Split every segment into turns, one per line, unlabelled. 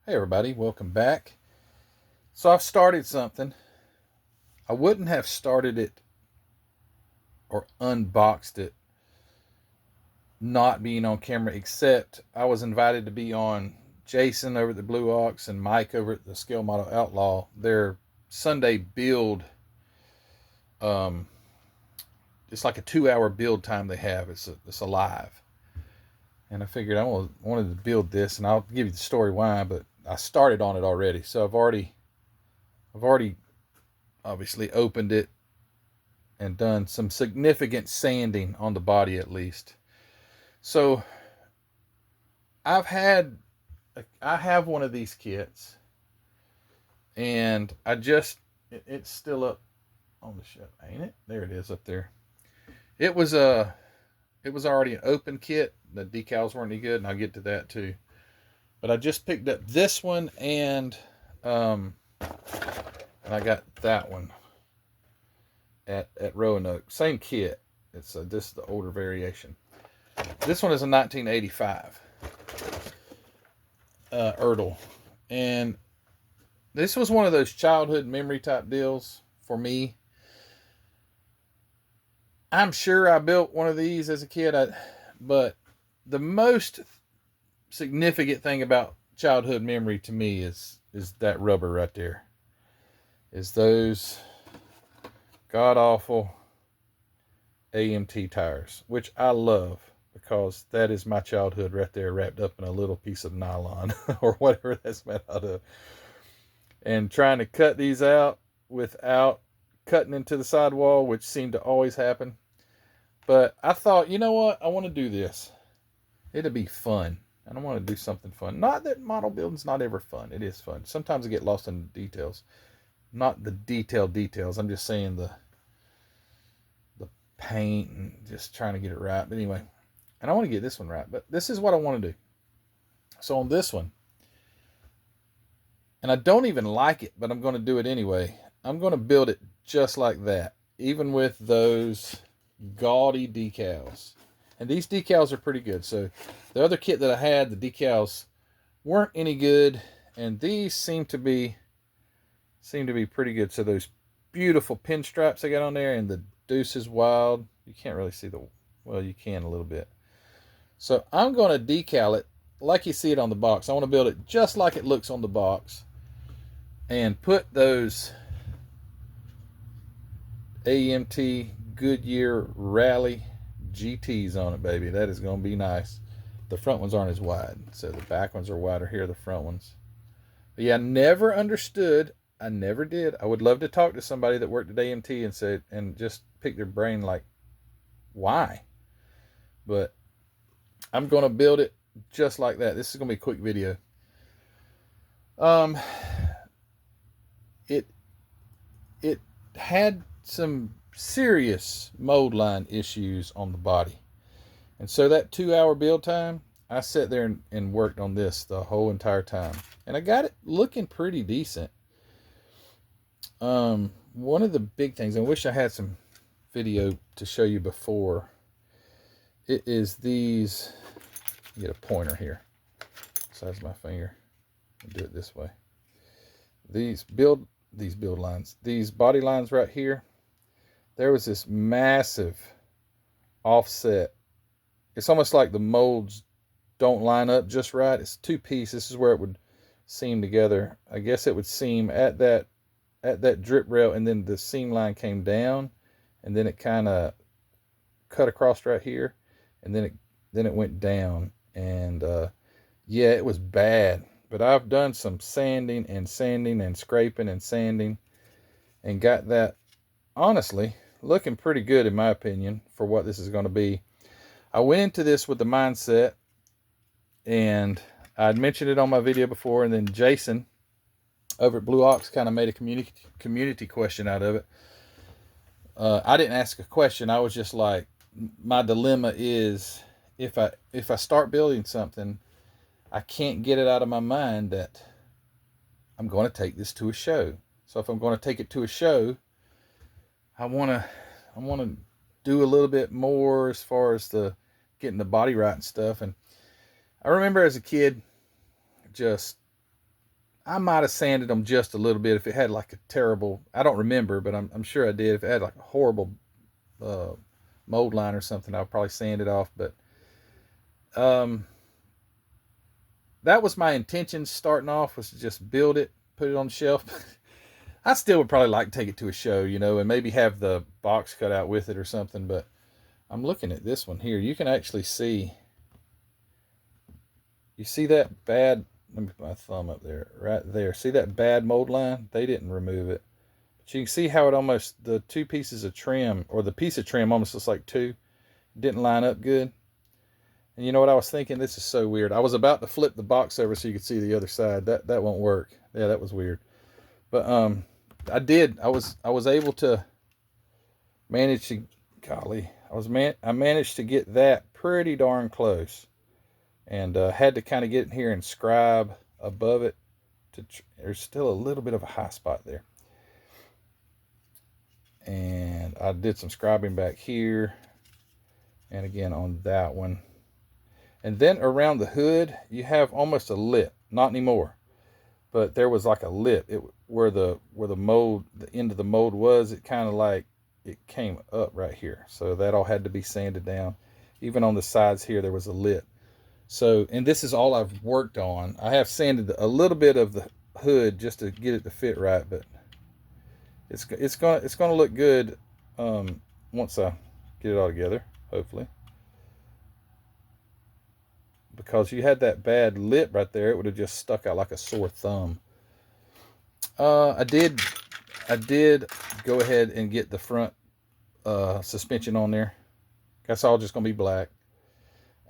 Hey everybody, welcome back. So I've started something. I wouldn't have started it or unboxed it not being on camera, except I was invited to be on Jason over at the Blue Ox and Mike over at the Scale Model Outlaw, their Sunday build. It's like a 2-hour build time they have. It's a live. And I figured wanted to build this, and I'll give you the story why, but I started on it already. So I've already obviously opened it and done some significant sanding on the body at least. So I have one of these kits, and it's still up on the shelf, ain't it? There it is up there. It was already an open kit. The decals weren't any good, and I'll get to that too. But I just picked up this one, and I got that one at Roanoke. Same kit. It's this is the older variation. This one is a 1985 Ertl, and this was one of those childhood memory type deals for me. I'm sure I built one of these as a kid, but the most significant thing about childhood memory to me is that rubber right there. Is those god awful AMT tires, which I love because that is my childhood right there, wrapped up in a little piece of nylon or whatever that's made out of. And trying to cut these out without cutting into the sidewall, which seemed to always happen. But I thought, you know what? I want to do this. It'll be fun. And I want to do something fun. Not that model building's not ever fun. It is fun. Sometimes I get lost in the details. Not the details. I'm just saying the paint and just trying to get it right. But anyway, and I want to get this one right. But this is what I want to do. So on this one, and I don't even like it, but I'm going to do it anyway. I'm going to build it just like that, even with those gaudy decals. And these decals are pretty good. So the other kit that I had, the decals weren't any good, and these seem to be pretty good. So those beautiful pinstripes I got on there, and the Deuce is Wild. You can't really see well, you can a little bit. So I'm going to decal it like you see it on the box. I want to build it just like it looks on the box, and put those AMT Goodyear Rally GTs on it, baby. That is going to be nice. The front ones aren't as wide, so the back ones are wider. Here are the front ones. But yeah, I never understood. I never did. I would love to talk to somebody that worked at AMT and just pick their brain, like, why? But I'm going to build it just like that. This is going to be a quick video. It had some serious mold line issues on the body. And so that 2-hour build time, I sat there and worked on this the whole entire time. And I got it looking pretty decent. One of the big things, I wish I had some video to show you before, it is these, get a pointer here, size of my finger, I'll do it this way. These build lines, these body lines right here, there was this massive offset. It's almost like the molds don't line up just right. It's two piece. This is where it would seam together. I guess it would seam at that drip rail, and then the seam line came down, and then it kind of cut across right here, and then it went down. And yeah, it was bad. But I've done some sanding and scraping and sanding, and got that, honestly, looking pretty good in my opinion for what this is going to be. I went into this with the mindset, and I'd mentioned it on my video before, and then Jason over at Blue Ox kind of made a community question out of it. I didn't ask a question. I was just like, my dilemma is, if I start building something, I can't get it out of my mind that I'm going to take this to a show. So if I'm going to take it to a show, I want to do a little bit more as far as the getting the body right and stuff. And I remember as a kid, just I might have sanded them just a little bit if it had like a terrible, I don't remember, but I'm sure I did. If it had like a horrible mold line or something, I'll probably sand it off. But that was my intention starting off, was to just build it, put it on the shelf. I still would probably like to take it to a show, you know, and maybe have the box cut out with it or something. But I'm looking at this one here. You can actually see, you see that bad, let me put my thumb up there, right there. See that bad mold line? They didn't remove it. But you can see how it almost, the two pieces of trim, or the piece of trim almost looks like two. Didn't line up good. And you know what I was thinking? This is so weird. I was about to flip the box over so you could see the other side. That won't work. Yeah, that was weird. But I did. I was able to manage to, golly, I managed to get that pretty darn close, and had to kind of get in here and scribe above it. There's still a little bit of a high spot there, and I did some scribing back here, and again on that one. And then around the hood, you have almost a lip. Not anymore, but there was like a lip. Where the mold, the end of the mold was, it kind of like, it came up right here. So that all had to be sanded down. Even on the sides here, there was a lip. So, and this is all I've worked on. I have sanded a little bit of the hood just to get it to fit right, but it's gonna look good once I get it all together, hopefully. Because you had that bad lip right there, it would have just stuck out like a sore thumb. I did go ahead and get the front suspension on there. That's all just gonna be black.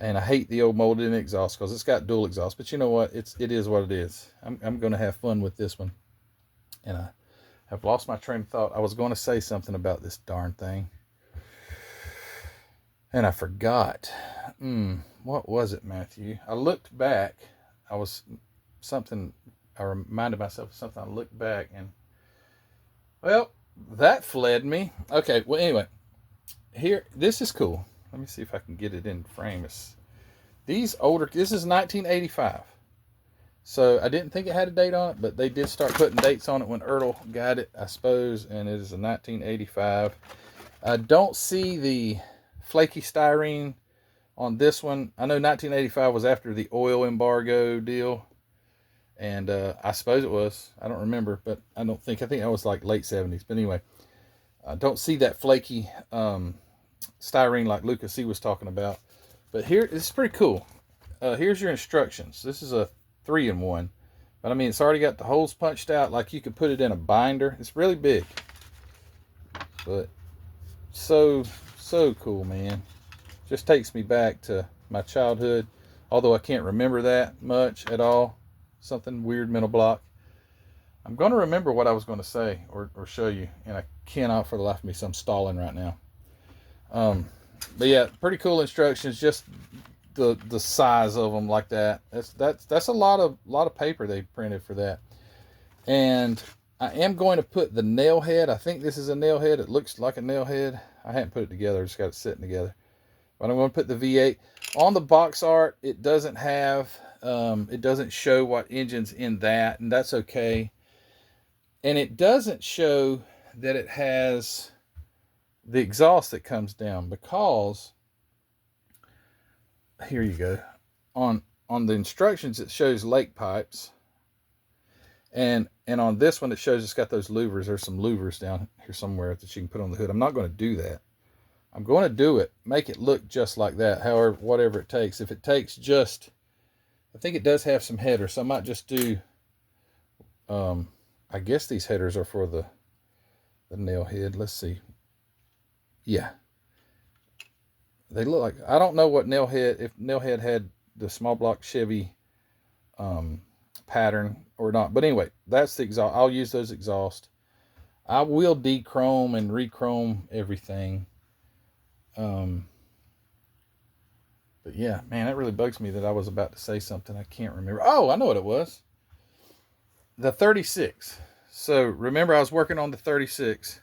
And I hate the old molded exhaust because it's got dual exhaust. But you know what? It is what it is. I'm gonna have fun with this one. And I have lost my train of thought. I was going to say something about this darn thing, and I forgot. What was it, Matthew? I looked back. I reminded myself of something. I looked back and, well, that fled me. Okay, well, anyway, here, this is cool. Let me see if I can get it in frame. This is 1985. So I didn't think it had a date on it, but they did start putting dates on it when Ertl got it, I suppose, and it is a 1985. I don't see the flaky styrene on this one. I know 1985 was after the oil embargo deal, and I suppose it was. I don't remember, but I think that was like late 70s. But anyway, I don't see that flaky styrene like Lucas C was talking about. But here, it's pretty cool. Here's your instructions. This is a 3-in-1, but I mean, it's already got the holes punched out like you could put it in a binder. It's really big, but so cool, man. Just takes me back to my childhood, although I can't remember that much at all. Something weird, mental block. I'm going to remember what I was going to say or show you, and I cannot for the life of me, so I'm stalling right now. But yeah, pretty cool instructions. Just the size of them like that. That's a lot of paper they printed for that. And I am going to put the nail head. I think this is a nail head. It looks like a nail head. I haven't put it together. I just got it sitting together. But I'm going to put the V8 on the box art. It doesn't have, it doesn't show what engine's in that, and that's okay. And it doesn't show that it has the exhaust that comes down, because here you go. On the instructions, it shows lake pipes. And on this one, it shows it's got those louvers. There's some louvers down here somewhere that you can put on the hood. I'm not going to do that. I'm going to do it, make it look just like that, however, whatever it takes. If it takes just, I think it does have some headers, so I might just do, I guess these headers are for the nail head. Let's see. Yeah. They look like, I don't know what if Nailhead had the small block Chevy pattern or not. But anyway, that's the exhaust. I'll use those exhaust. I will de-chrome and re-chrome everything. But yeah, man, that really bugs me that I was about to say something. I can't remember. Oh, I know what it was. The 36. So remember, I was working on the 36,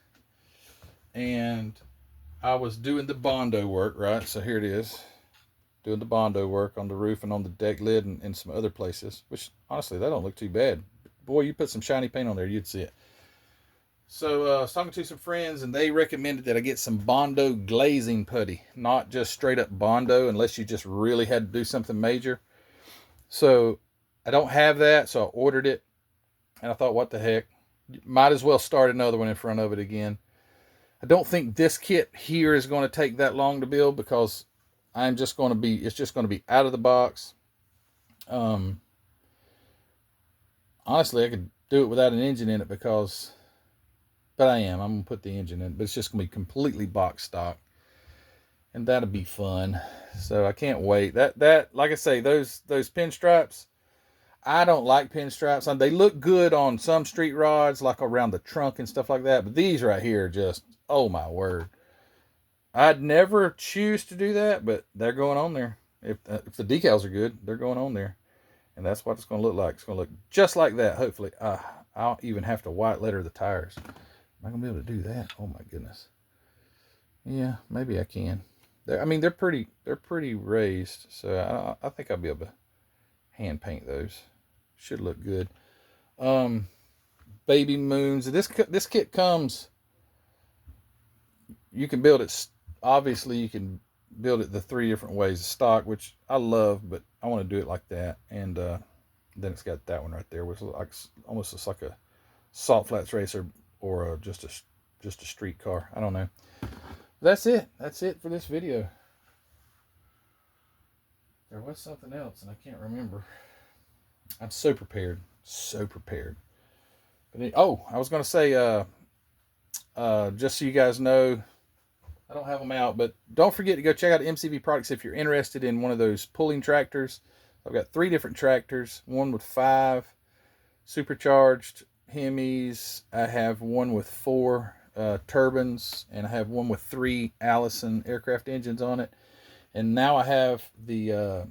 and I was doing the Bondo work, right? So here it is. Doing the Bondo work on the roof and on the deck lid and some other places, which honestly, that don't look too bad boy, you put some shiny paint on there, you'd see it. So I was talking to some friends, and they recommended that I get some Bondo glazing putty, not just straight up Bondo, unless you just really had to do something major. So I don't have that, so I ordered it, and I thought, what the heck, might as well start another one in front of it again. I don't think this kit here is going to take that long to build, because it's just going to be out of the box. Honestly, I could do it without an engine in it, but I'm going to put the engine in, but it's just going to be completely box stock, and that'll be fun. So I can't wait. That like I say, those pinstripes, I don't like pinstripes. They look good on some street rods, like around the trunk and stuff like that, but these right here just, oh my word. I'd never choose to do that, but they're going on there. If the decals are good, they're going on there. And that's what it's going to look like. It's going to look just like that, hopefully. I'll even have to white letter the tires. Am I going to be able to do that? Oh my goodness. Yeah, maybe I can. They're pretty raised, so I think I'll be able to hand paint those. Should look good. Baby moons. This kit comes. You can build it. Obviously, you can build it the 3 different ways. Stock, which I love, but I want to do it like that. And then it's got that one right there, which almost looks like a salt flats racer, or just a street car. I don't know. That's it for this video. There was something else, and I can't remember. I'm so prepared. But I was going to say, just so you guys know, I don't have them out, but don't forget to go check out MCV Products if you're interested in one of those pulling tractors. I've got 3 different tractors, one with 5 supercharged Hemis. I have one with 4 turbines, and I have one with 3 Allison aircraft engines on it. And now I have the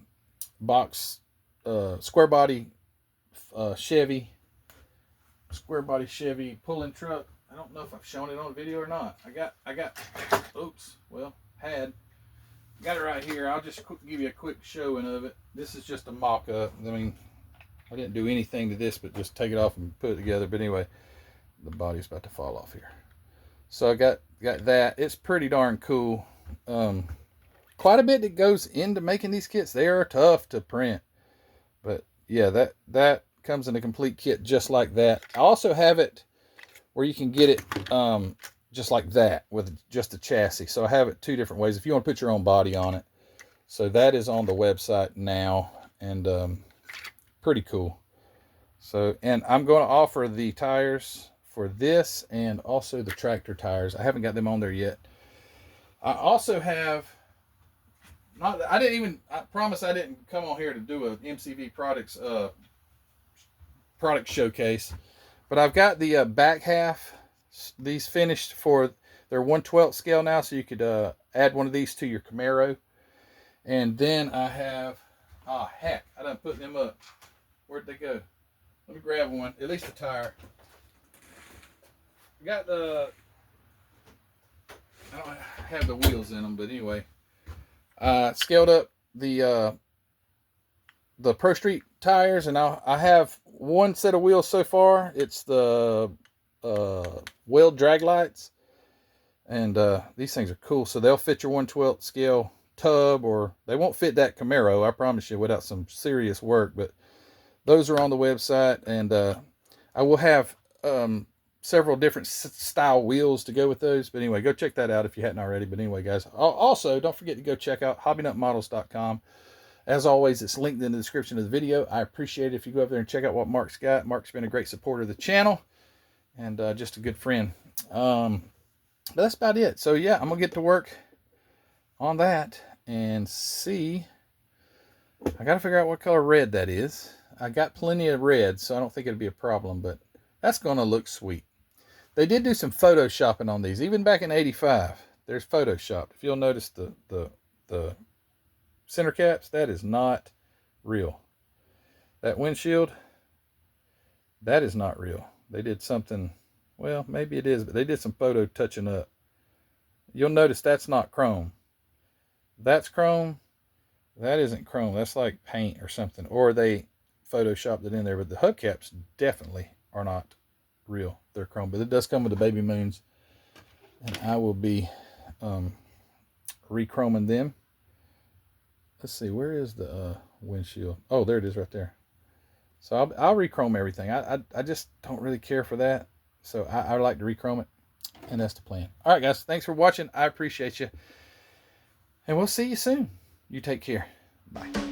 square body Chevy pulling truck. I don't know if I've shown it on video or not. Got it right here. I'll just give you a quick showing of it. This is just a mock-up. I didn't do anything to this, but just take it off and put it together. But anyway, the body's about to fall off here. So I got that. It's pretty darn cool. Quite a bit that goes into making these kits. They are tough to print. But yeah, that comes in a complete kit just like that. I also have it where you can get it just like that with just a chassis. So I have it 2 different ways if you want to put your own body on it. So that is on the website now, and pretty cool. So, and I'm going to offer the tires for this and also the tractor tires. I haven't got them on there yet. I also have, I promise I didn't come on here to do a MCV Products product showcase, but I've got the back half, these finished for their 1/12 scale now, so you could add one of these to your Camaro. And then I have, I done put them up. Where'd they go? Let me grab one, at least a tire. I got I don't have the wheels in them, but anyway, scaled up the Pro Street tires, and I have one set of wheels so far. It's the Weld drag lights, and these things are cool. So they'll fit your 1/12 scale tub, or they won't fit that Camaro, I promise you, without some serious work. But those are on the website, and I will have several different style wheels to go with those. But anyway, go check that out if you hadn't already. But anyway, guys, also don't forget to go check out hobbynutmodels.com. As always, it's linked in the description of the video. I appreciate it if you go over there and check out what Mark's got. Mark's been a great supporter of the channel, and just a good friend. But that's about it. So yeah, I'm gonna get to work on that and see. I gotta figure out what color red that is. I got plenty of red, so I don't think it'll be a problem, but that's gonna look sweet. They did do some photoshopping on these, even back in '85. There's Photoshop. If you'll notice the center caps, that is not real. That windshield, that is not real. They did something, well, maybe it is, but they did some photo touching up. You'll notice that's not chrome. That's chrome. That isn't chrome. That's like paint or something. Or they photoshopped it in there, but the hubcaps definitely are not real. They're chrome, but it does come with the baby moons, and I will be re-chroming them. Let's see, where is the windshield? Oh, there it is right there. So I'll re-chrome everything. I just don't really care for that, so I like to re-chrome it, and that's the plan. All right, guys, thanks for watching. I appreciate you, and we'll see you soon. You take care. Bye.